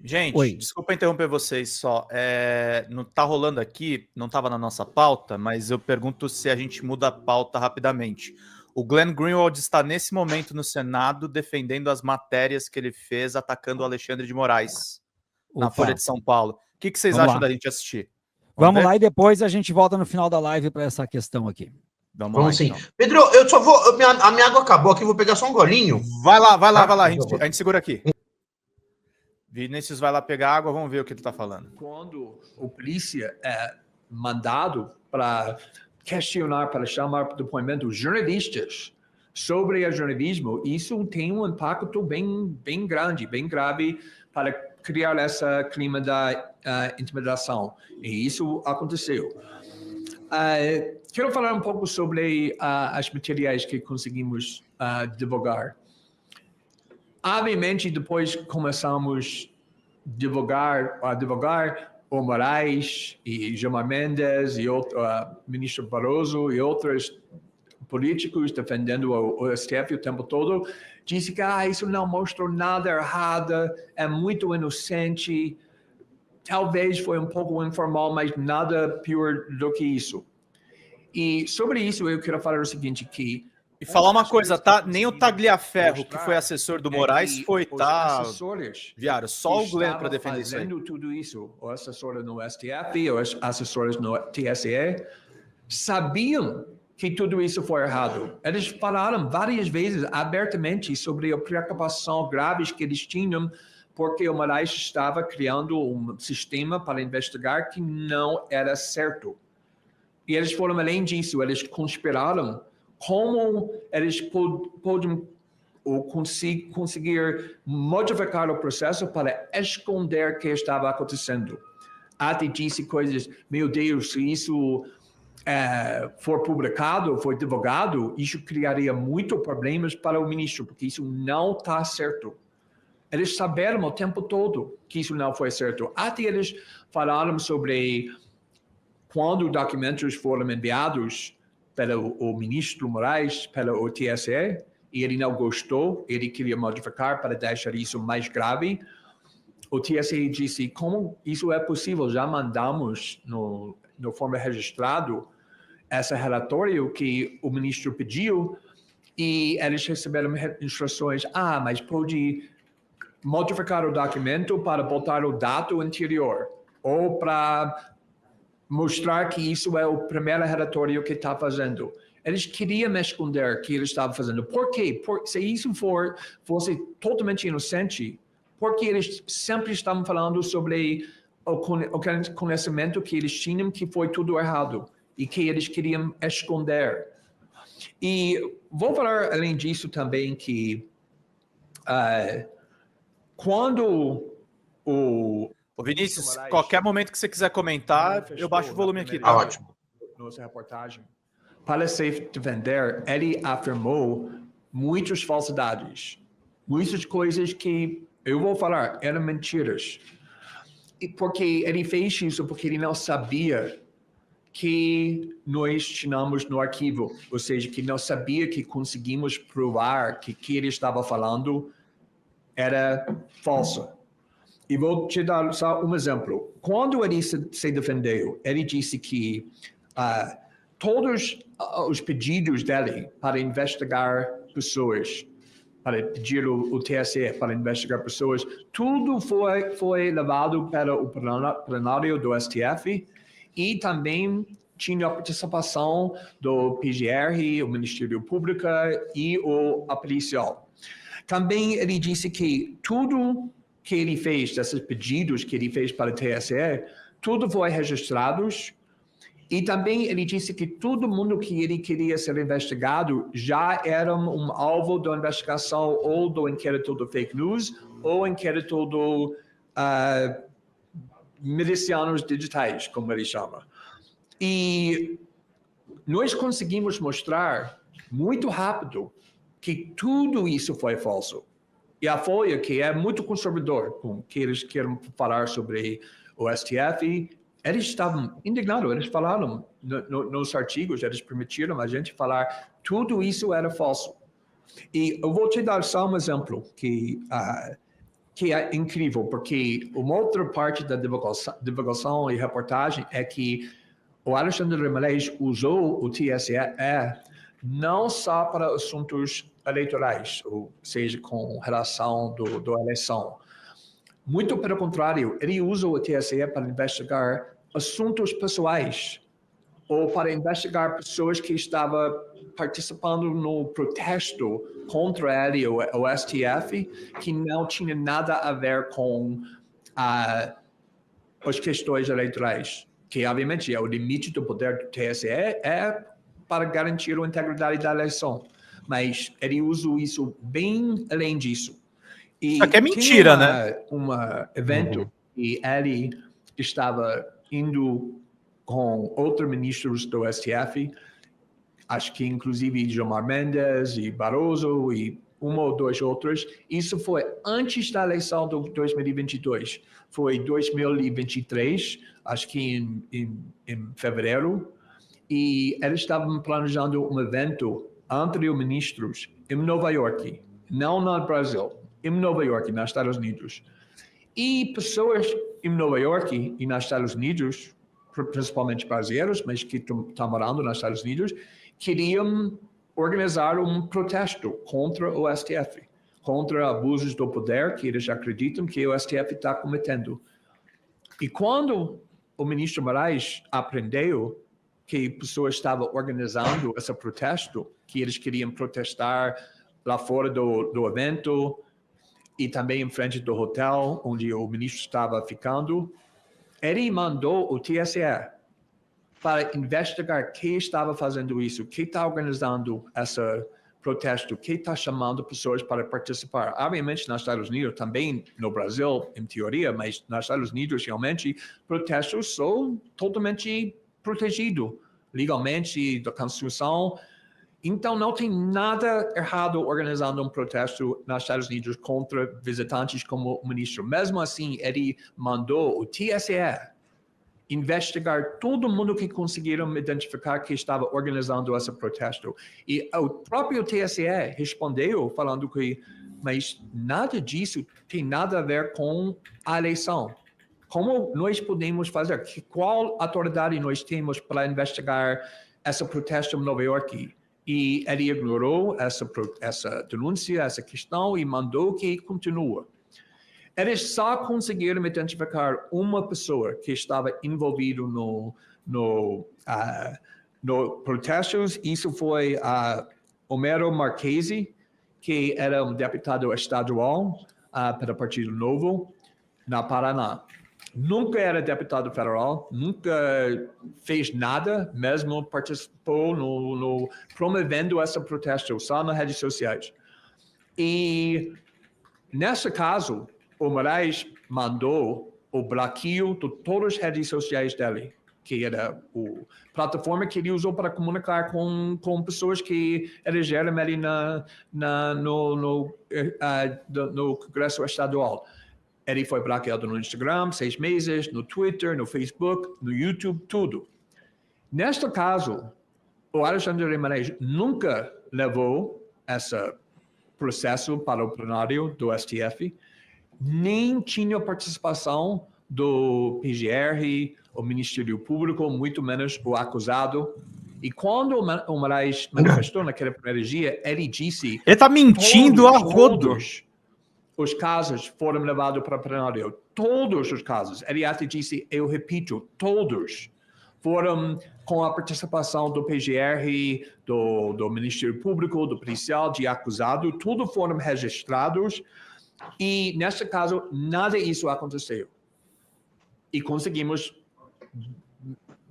Gente, Oi. desculpa interromper vocês só. Não tá rolando aqui, não estava na nossa pauta, mas eu pergunto se a gente muda a pauta rapidamente. O Glenn Greenwald está nesse momento no Senado defendendo as matérias que ele fez atacando o Alexandre de Moraes na Folha de São Paulo. O que vocês acham da gente assistir? Vamos lá e depois a gente volta no final da live para essa questão aqui. Vamos lá, sim. então. Pedro, eu só vou. A minha água acabou aqui, vou pegar só um golinho. Vai lá. A gente segura aqui. Vinícius vai lá pegar água, vamos ver o que ele está falando. Quando o polícia é mandado para questionar, para chamar para depoimento jornalistas sobre o jornalismo, isso tem um impacto bem grande, bem grave para criar esse clima da intimidação. E isso aconteceu. Quero falar um pouco sobre as materiais que conseguimos divulgar. Obviamente, depois começamos a divulgar o Moraes e Gilmar Mendes e ministro Barroso e outros políticos defendendo o STF o tempo todo, disse que isso não mostrou nada errado, é muito inocente, talvez foi um pouco informal, mas nada pior do que isso. E sobre isso eu quero falar o seguinte, que e falar uma coisa, tá? Nem o Tagliaferro, que foi assessor do Moraes, foi, tá? Viário, só o Glenn para defender isso aí. Fazendo tudo isso, os assessores no STF, os assessores no TSE, sabiam que tudo isso foi errado. Eles falaram várias vezes abertamente sobre a preocupação grave que eles tinham porque o Moraes estava criando um sistema para investigar que não era certo. E eles foram além disso, eles conspiraram como eles podem conseguir modificar o processo para esconder o que estava acontecendo. Até disse coisas, meu Deus, se isso for publicado, for divulgado, isso criaria muitos problemas para o ministro, porque isso não está certo. Eles saberam o tempo todo que isso não foi certo. Até eles falaram sobre quando documentos foram enviados pelo ministro Moraes, pelo TSE, e ele não gostou, ele queria modificar para deixar isso mais grave. O TSE disse, como isso é possível? Já mandamos no forma registrado esse relatório que o ministro pediu e eles receberam instruções, mas pode modificar o documento para botar o dado anterior ou para mostrar que isso é o primeiro relatório que está fazendo. Eles queriam esconder o que eles estavam fazendo. Por quê? Se isso fosse totalmente inocente, porque eles sempre estavam falando sobre o conhecimento que eles tinham que foi tudo errado e que eles queriam esconder. E vou falar além disso também que quando Ô Vinícius, qualquer momento que você quiser comentar, eu baixo o volume aqui. Tá ótimo. Nossa reportagem. Para se defender, ele afirmou muitas falsidades, muitas coisas que, eu vou falar, eram mentiras. E porque ele fez isso porque ele não sabia que nós tínhamos no arquivo, ou seja, que não sabia que conseguimos provar que ele estava falando era falso. E vou te dar só um exemplo. Quando ele se defendeu, ele disse que todos os pedidos dele para investigar pessoas, para pedir o TSE para investigar pessoas, tudo foi levado para o plenário do STF e também tinha a participação do PGR, o Ministério Público e a policial. Também ele disse que tudo que ele fez, desses pedidos que ele fez para o TSE, tudo foi registrado. E também ele disse que todo mundo que ele queria ser investigado já era um alvo da investigação ou do inquérito do fake news ou inquérito do milicianos digitais, como ele chama. E nós conseguimos mostrar muito rápido que tudo isso foi falso. E a Folha, que é muito conservador, com que eles querem falar sobre o STF, eles estavam indignados, eles falaram nos artigos, eles permitiram a gente falar tudo isso era falso. E eu vou te dar só um exemplo, que que é incrível, porque uma outra parte da divulgação e reportagem é que o Alexandre de Moraes usou o TSE não só para assuntos eleitorais, ou seja, com relação da eleição. Muito pelo contrário, ele usa o TSE para investigar assuntos pessoais, ou para investigar pessoas que estavam participando no protesto contra ele, o STF, que não tinha nada a ver com as questões eleitorais, que obviamente é o limite do poder do TSE é para garantir a integridade da eleição, mas ele usa isso bem além disso. E isso aqui é mentira, né? Um evento que ele estava indo com outros ministros do STF, acho que inclusive Gilmar Mendes e Barroso e uma ou dois outros. Isso foi antes da eleição de 2022. Foi 2023, acho que em fevereiro. E eles estavam planejando um evento entre os ministros em Nova York, não no Brasil, em Nova York, nos Estados Unidos. E pessoas em Nova York e nos Estados Unidos, principalmente brasileiros, mas que estão morando nos Estados Unidos, queriam organizar um protesto contra o STF, contra abusos do poder que eles acreditam que o STF está cometendo. E quando o ministro Moraes aprendeu que pessoas estavam organizando esse protesto, que eles queriam protestar lá fora do evento e também em frente do hotel onde o ministro estava ficando, ele mandou o TSE para investigar quem estava fazendo isso, quem está organizando esse protesto, quem está chamando pessoas para participar. Obviamente, nos Estados Unidos, também no Brasil, em teoria, mas nos Estados Unidos, realmente, protestos são totalmente protegidos, legalmente, da Constituição. Então, não tem nada errado organizando um protesto nos Estados Unidos contra visitantes como o ministro. Mesmo assim, ele mandou o TSE investigar todo mundo que conseguiram identificar que estava organizando esse protesto. E o próprio TSE respondeu falando que, mas nada disso tem nada a ver com a eleição. Como nós podemos fazer? Qual autoridade nós temos para investigar esse protesto em Nova York? E ele ignorou essa denúncia, essa questão, e mandou que continue. Eles só conseguiram identificar uma pessoa que estava envolvida no protestos. Isso foi Homero Marchese, que era um deputado estadual para o Partido Novo, na Paraná. Nunca era deputado federal, nunca fez nada, mesmo participou promovendo esse protesto, só nas redes sociais. E, nesse caso, o Moraes mandou o bloqueio de todas as redes sociais dele, que era a plataforma que ele usou para comunicar com pessoas que elegeram ele no Congresso Estadual. Ele foi bloqueado no Instagram, 6 meses, no Twitter, no Facebook, no YouTube, tudo. Neste caso, o Alexandre de Moraes nunca levou esse processo para o plenário do STF, nem tinha participação do PGR, o Ministério Público, muito menos o acusado. E quando o Moraes manifestou naquele primeiro dia, ele disse... Ele está mentindo a rodo. Todos os casos foram levados para o plenário. Todos os casos. Ele até disse, eu repito, todos foram com a participação do PGR, do Ministério Público, do policial, de acusado. Tudo foram registrados. E, neste caso, nada disso aconteceu. E conseguimos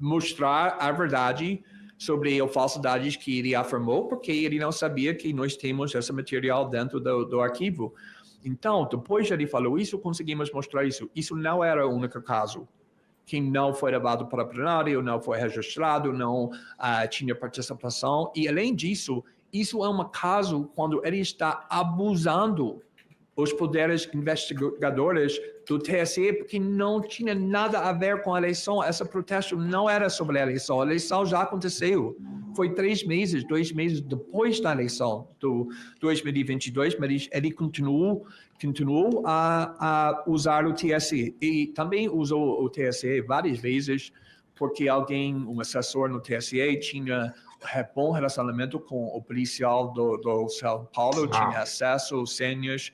mostrar a verdade sobre as falsidades que ele afirmou, porque ele não sabia que nós temos esse material dentro do arquivo. Então, depois que ele falou isso, conseguimos mostrar isso. Isso não era o único caso que não foi levado para o plenário, não foi registrado, não tinha participação. E, além disso, isso é um caso quando ele está abusando os poderes investigadores do TSE, porque não tinha nada a ver com a eleição. Esse protesto não era sobre a eleição já aconteceu. Foi 2 meses depois da eleição do 2022, mas ele continuou a usar o TSE. E também usou o TSE várias vezes, porque um assessor no TSE, tinha bom relacionamento com o policial do São Paulo, tinha acesso, senhas,